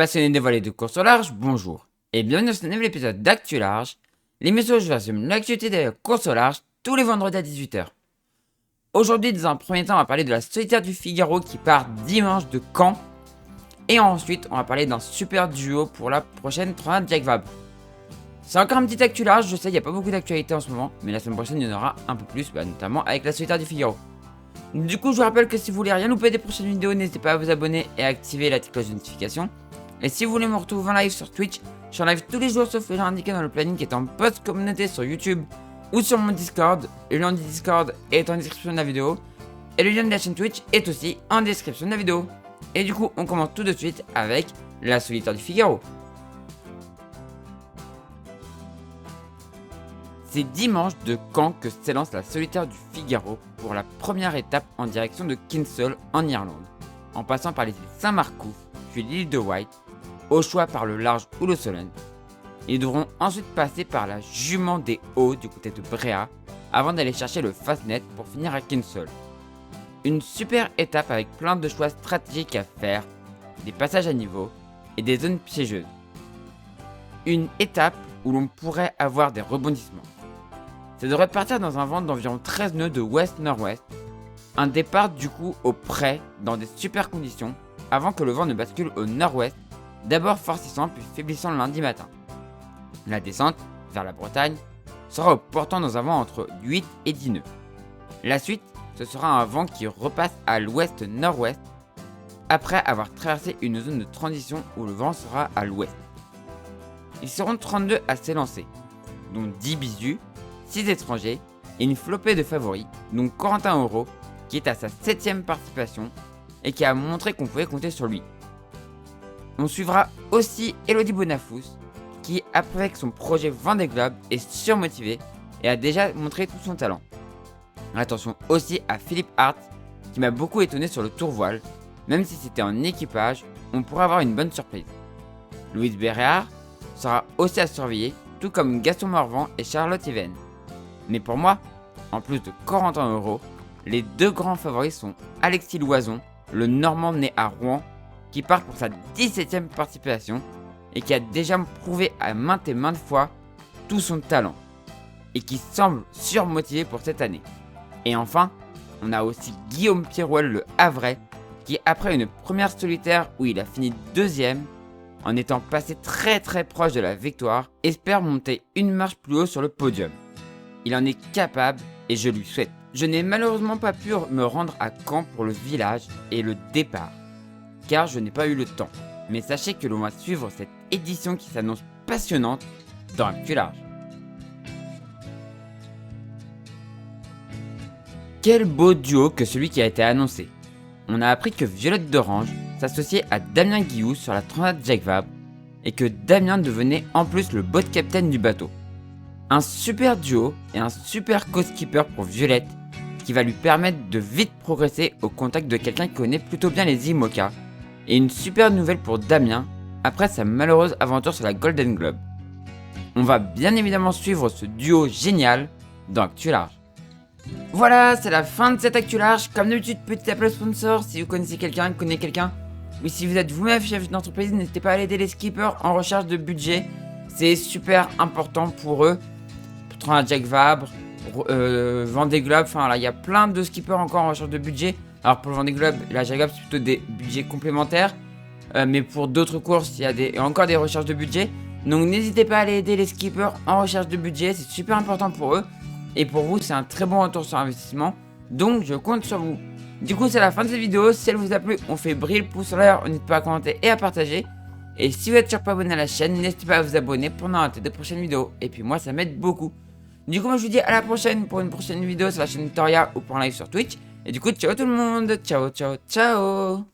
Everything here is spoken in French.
Passionnés de volley de course au large, bonjour. Et bienvenue dans ce nouvel épisode d'Actu Large, l'émission où je résume l'actualité de course au large tous les vendredis à 18h. Aujourd'hui, dans un premier temps, on va parler de la solitaire du Figaro qui part dimanche de Caen. Et ensuite, on va parler d'un super duo pour la prochaine Transat Jacques Vabre. C'est encore un petit Actu Large, je sais, il n'y a pas beaucoup d'actualité en ce moment, mais la semaine prochaine, il y en aura un peu plus, notamment avec la solitaire du Figaro. Du coup, je vous rappelle que si vous voulez rien louper des prochaines vidéos, n'hésitez pas à vous abonner et à activer la petite cloche de notification. Et si vous voulez me retrouver en live sur Twitch, je suis en live tous les jours sauf les jours indiqués dans le planning qui est en post communauté sur YouTube ou sur mon Discord. Le lien du Discord est en description de la vidéo. Et le lien de la chaîne Twitch est aussi en description de la vidéo. Et du coup, on commence tout de suite avec la solitaire du Figaro. C'est dimanche de Caen que s'élance la solitaire du Figaro pour la première étape en direction de Kinsale en Irlande, en passant par les îles Saint-Marcouf, puis l'île de Wight, au choix par le large ou le Solent. Ils devront ensuite passer par la Jument des Hauts du côté de Bréa, avant d'aller chercher le Fastnet pour finir à Kinsale. Une super étape avec plein de choix stratégiques à faire, des passages à niveau et des zones piégeuses. Une étape où l'on pourrait avoir des rebondissements. Ça devrait partir dans un vent d'environ 13 nœuds de ouest-nord-ouest, un départ du coup au près dans des super conditions, avant que le vent ne bascule au nord-ouest, d'abord forcissant puis faiblissant le lundi matin. La descente, vers la Bretagne, sera au portant dans un vent entre 8 et 10 nœuds. La suite, ce sera un vent qui repasse à l'ouest-nord-ouest, après avoir traversé une zone de transition où le vent sera à l'ouest. Ils seront 32 à s'élancer, dont 10 bisus, 6 étrangers et une flopée de favoris, dont Corentin Auro, qui est à sa 7ème participation et qui a montré qu'on pouvait compter sur lui. On suivra aussi Elodie Bonafous, qui, avec son projet Vendée Globe, est surmotivé et a déjà montré tout son talent. Attention aussi à Philippe Hart, qui m'a beaucoup étonné sur le tour voile, même si c'était en équipage, on pourrait avoir une bonne surprise. Louise Béréard sera aussi à surveiller, tout comme Gaston Morvan et Charlotte Yven. Mais pour moi, en plus de Corentin Auro, les deux grands favoris sont Alexis Loison, le Normand né à Rouen, qui part pour sa 17ème participation et qui a déjà prouvé à maintes et maintes fois tout son talent et qui semble surmotivé pour cette année. Et enfin, on a aussi Guillaume Pirouel le Havrais qui, après une première solitaire où il a fini 2ème, en étant passé très proche de la victoire, espère monter une marche plus haut sur le podium. Il en est capable et je lui souhaite. Je n'ai malheureusement pas pu me rendre à Caen pour le village et le départ, car je n'ai pas eu le temps. Mais sachez que l'on va suivre cette édition qui s'annonce passionnante dans Actu Large. Quel beau duo que celui qui a été annoncé. On a appris que Violette d'Orange s'associait à Damien Guillou sur la Transat Jacques Vabre et que Damien devenait en plus le boat captain du bateau. Un super duo et un super co-skipper pour Violette qui va lui permettre de vite progresser au contact de quelqu'un qui connaît plutôt bien les IMOCA, et une super nouvelle pour Damien après sa malheureuse aventure sur la Golden Globe. On va bien évidemment suivre ce duo génial dans Actu Large. Voilà, c'est la fin de cette Actu Large. Comme d'habitude, petit appel au sponsor si vous connaissez quelqu'un, ou si vous êtes vous-même chef d'entreprise, n'hésitez pas à aider les skippers en recherche de budget. C'est super important pour eux. Pour Transat Jacques Vabre, Vendée Globe, enfin là il y a plein de skippers encore en recherche de budget. Alors pour le Vendée Globe, la Jacques Vabre c'est plutôt des budgets complémentaires, mais pour d'autres courses il y a encore des recherches de budget. Donc n'hésitez pas à aller aider les skippers en recherche de budget, c'est super important pour eux. Et pour vous c'est un très bon retour sur investissement, donc je compte sur vous. Du coup c'est la fin de cette vidéo, si elle vous a plu, on fait briller le pouce en l'air, n'hésitez pas à commenter et à partager. Et si vous êtes toujours pas abonné à la chaîne, n'hésitez pas à vous abonner pour ne rater de prochaines vidéos. Et puis moi ça m'aide beaucoup. Du coup moi je vous dis à la prochaine pour une prochaine vidéo sur la chaîne Toria ou pour un live sur Twitch. Et du coup ciao tout le monde, ciao.